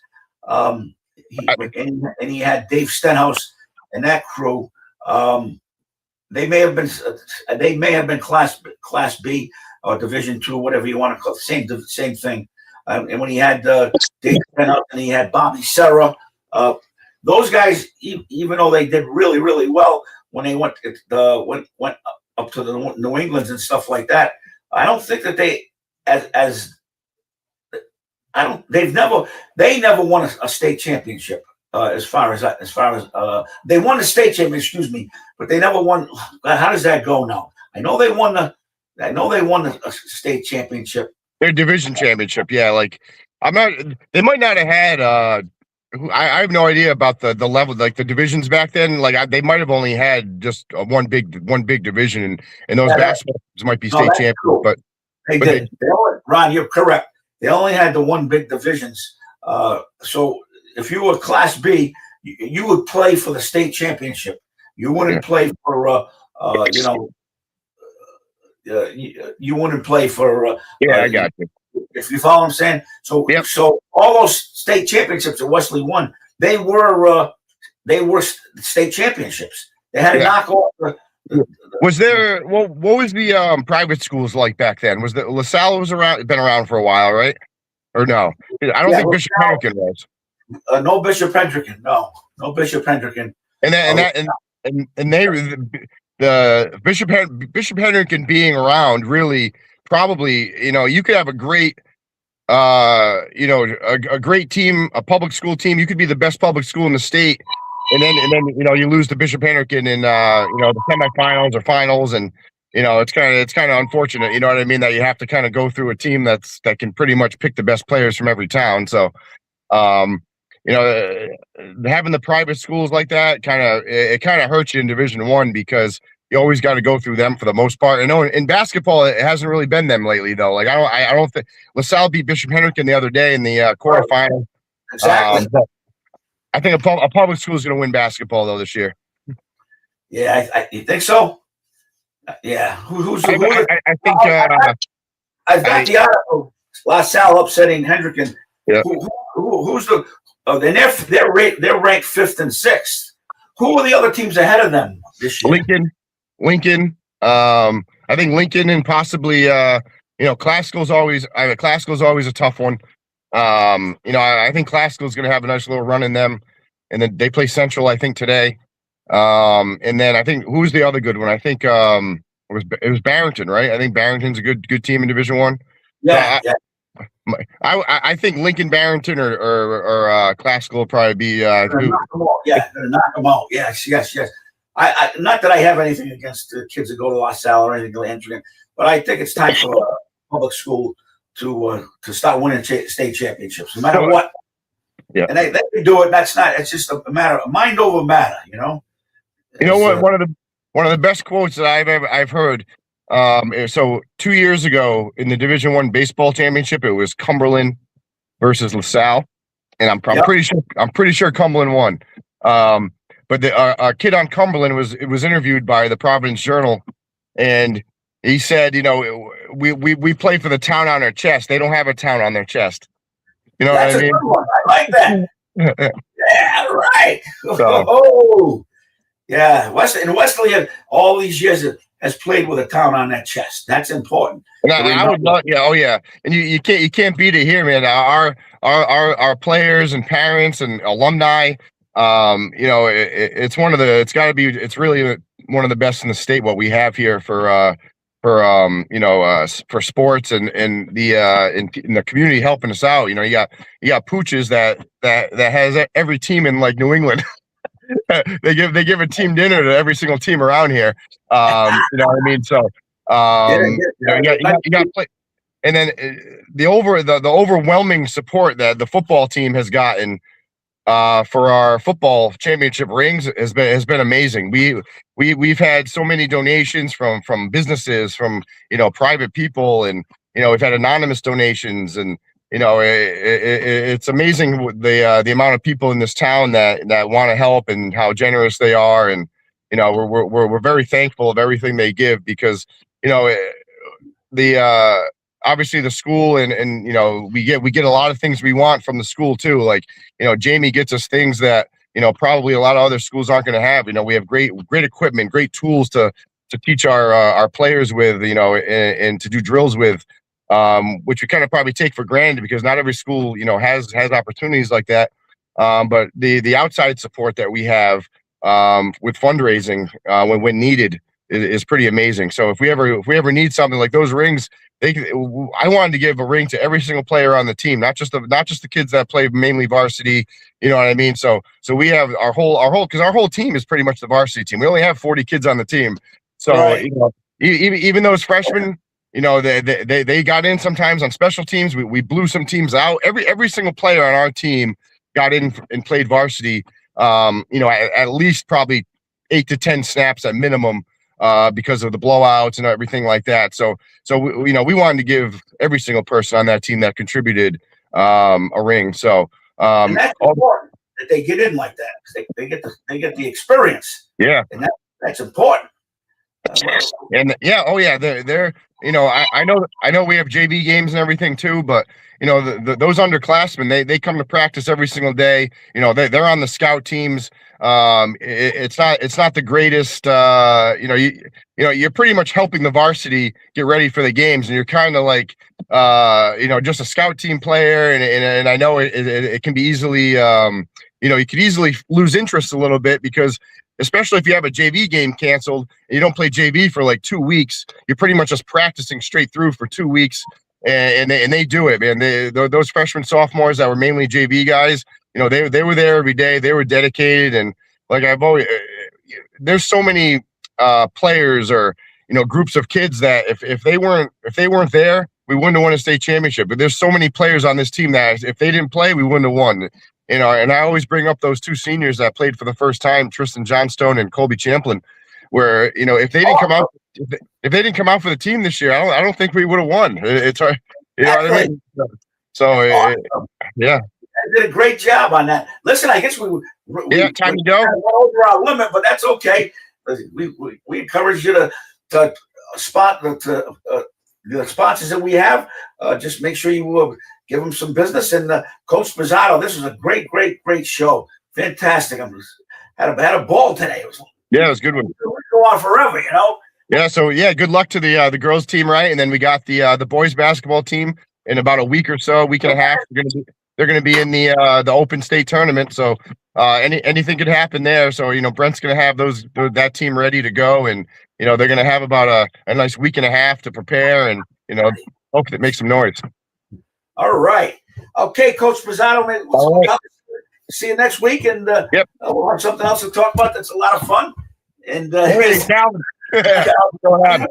Speaker 3: He had Dave Stenhouse and that crew. They may have been Class B or Division II, whatever you want to call it. Same thing. And when he had Dave Stenhouse and he had Bobby Serra, those guys, even though they did really, really well when they went up to the New Englands and stuff like that, I don't think that they I don't. They never won a state championship. As far as they won the state championship, excuse me, but they never won. How does that go now? I know they won a state championship.
Speaker 4: Their division championship, yeah. Like I'm not. They might not have had. I have no idea about the level, like the divisions back then. Like they might have only had just one big division, and those basketball teams might be state champions. Cool. But
Speaker 3: they did. Ron, you're correct. They only had the one big divisions. So if you were Class B, you would play for the state championship. You wouldn't play for you wouldn't play for.
Speaker 4: I got you.
Speaker 3: If you follow what I'm saying, so all those state championships that Westerly won, they were state championships. They had to knock off.
Speaker 4: Was there? Well, what was the private schools like back then? Was the LaSalle been around for a while, right? Or no? I don't think Bishop Hendricken was.
Speaker 3: No Bishop Hendricken. No Bishop Hendricken.
Speaker 4: And the Bishop Hendricken being around really probably, you could have a great a great team, a public school team. You could be the best public school in the state, and then you lose to Bishop Hendricken in the semifinals or finals, and it's kind of unfortunate, you know what I mean, that you have to kind of go through a team that can pretty much pick the best players from every town. So having the private schools like that kind of hurts you in Division I, because you always got to go through them for the most part. I know in basketball it hasn't really been them lately though. Like I don't think LaSalle beat Bishop Hendricken the other day in the quarterfinal.
Speaker 3: Exactly.
Speaker 4: I think a public school is going to win basketball though this year.
Speaker 3: Yeah, you think so? Yeah. Who's
Speaker 4: I think
Speaker 3: I've got the article. LaSalle upsetting Hendricken.
Speaker 4: Yeah.
Speaker 3: Who's the? Oh, then they're ranked 5th and 6th. Who are the other teams ahead of them this year?
Speaker 4: Lincoln. I think Lincoln and possibly Classical's always a tough one. I think Classical's going to have a nice little run in them, and then they play Central I think today. And then I think who's the other good one? I think it was Barrington, right? I think Barrington's a good team in Division I.
Speaker 3: Yeah.
Speaker 4: I think Lincoln, Barrington, or Classical will probably be.
Speaker 3: Knock them out. Yeah, knock them out. Yes. I not that I have anything against the kids that go to LaSalle or anything like that, but I think it's time for a public school to start winning state championships, no matter what.
Speaker 4: Yeah,
Speaker 3: and they can do it. That's not. It's just a matter of mind over matter.
Speaker 4: What? One of the best quotes that I've heard. So 2 years ago in the Division I baseball championship, it was Cumberland versus LaSalle, and I'm pretty sure Cumberland won. But our kid on Cumberland was interviewed by the Providence Journal, and he said, we play for the town on our chest. They don't have a town on their chest. You know
Speaker 3: That's
Speaker 4: what I mean?
Speaker 3: Good one. I like that. Yeah, right.
Speaker 4: So.
Speaker 3: Oh, yeah. Westerly had all these years has played with a town on that chest. That's important.
Speaker 4: And I would love, yeah, oh yeah. And you can't beat it here, man. Our players and parents and alumni. It's really one of the best in the state. What we have here for sports and in the community helping us out. You got Pooches that has every team in like New England. they give a team dinner to every single team around here. You know what I mean? So you got play, and then the overwhelming support that the football team has gotten for our football championship rings has been amazing. We've had so many donations from businesses, from private people, and we've had anonymous donations, and it's amazing the amount of people in this town that want to help and how generous they are, and we're very thankful of everything they give, because obviously the school and we get a lot of things we want from the school too. Like Jamie gets us things that probably a lot of other schools aren't going to have. We have great equipment, great tools to teach our players with, and to do drills with, which we kind of probably take for granted because not every school has opportunities like that. But the outside support that we have with fundraising when needed is pretty amazing. So if we ever need something like those rings, I wanted to give a ring to every single player on the team, not just the kids that play mainly varsity. You know what I mean? So we have our whole because our whole team is pretty much the varsity team. We only have 40 kids on the team. So
Speaker 3: Right.
Speaker 4: you know, even those freshmen, you know, they got in sometimes on special teams. We blew some teams out. Every single player on our team got in and played varsity. You know, at least probably 8 to 10 snaps at minimum, because of the blowouts and everything like that. So we, you know, we wanted to give every single person on that team that contributed a ring. So
Speaker 3: And that's important that they get in like that. 'Cause they get the experience.
Speaker 4: yeah.
Speaker 3: And that's important.
Speaker 4: And yeah, oh yeah, they're you know, I know we have JV games and everything too, but you know, those underclassmen, they come to practice every single day. You know, they're on the scout teams. It's not the greatest. You know, you're pretty much helping the varsity get ready for the games, and you're kind of like you know, just a scout team player, and I know it can be easily you know, you could easily lose interest a little bit because, especially if you have a JV game canceled and you don't play JV for like 2 weeks, you're pretty much just practicing straight through for 2 weeks, and they do it, man. Those freshmen, sophomores that were mainly JV guys, you know, they were there every day. They were dedicated, and like I've always, there's so many players or, you know, groups of kids that if they weren't there, we wouldn't have won a state championship. But there's so many players on this team that if they didn't play, we wouldn't have won. You know, and I always bring up those 2 seniors that played for the first time, Tristan Johnstone and Colby Champlin, where, you know, if they didn't come out, if they didn't come out for the team this year, I don't think we would have won. It's hard, you know what I mean? So
Speaker 3: Awesome.
Speaker 4: yeah,
Speaker 3: I did a great job on that. Listen, I guess we
Speaker 4: time to go.
Speaker 3: Went over our limit, but that's okay. We encourage you to spot the sponsors that we have. Just make sure you give them some business. And Coach Spizzato, this was a great show. Fantastic. Had a ball today. It was
Speaker 4: a good one.
Speaker 3: It would go on forever, you know.
Speaker 4: Yeah, so yeah, good luck to the girls team, right? And then we got the boys basketball team in about a week or so, week and a half. They're gonna be in the open state tournament. So anything could happen there. So, you know, Brent's gonna have that team ready to go, and you know, they're gonna have about a nice week and a half to prepare, and you know, hope that makes some noise.
Speaker 3: All right. Okay, Coach Spizzato,
Speaker 4: All right.
Speaker 3: see you next week, and
Speaker 4: Yep.
Speaker 3: we'll have something else to talk about that's a lot of fun. And
Speaker 4: Hey, Calvin. What's going on?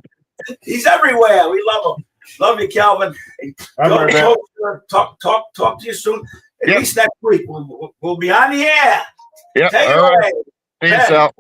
Speaker 3: he's everywhere. We love him. Love you, Calvin. Coach, talk to you soon. At least next week. We'll be on the air.
Speaker 4: Yep.
Speaker 3: Take it
Speaker 4: All right.
Speaker 3: away.
Speaker 4: See you, Sal.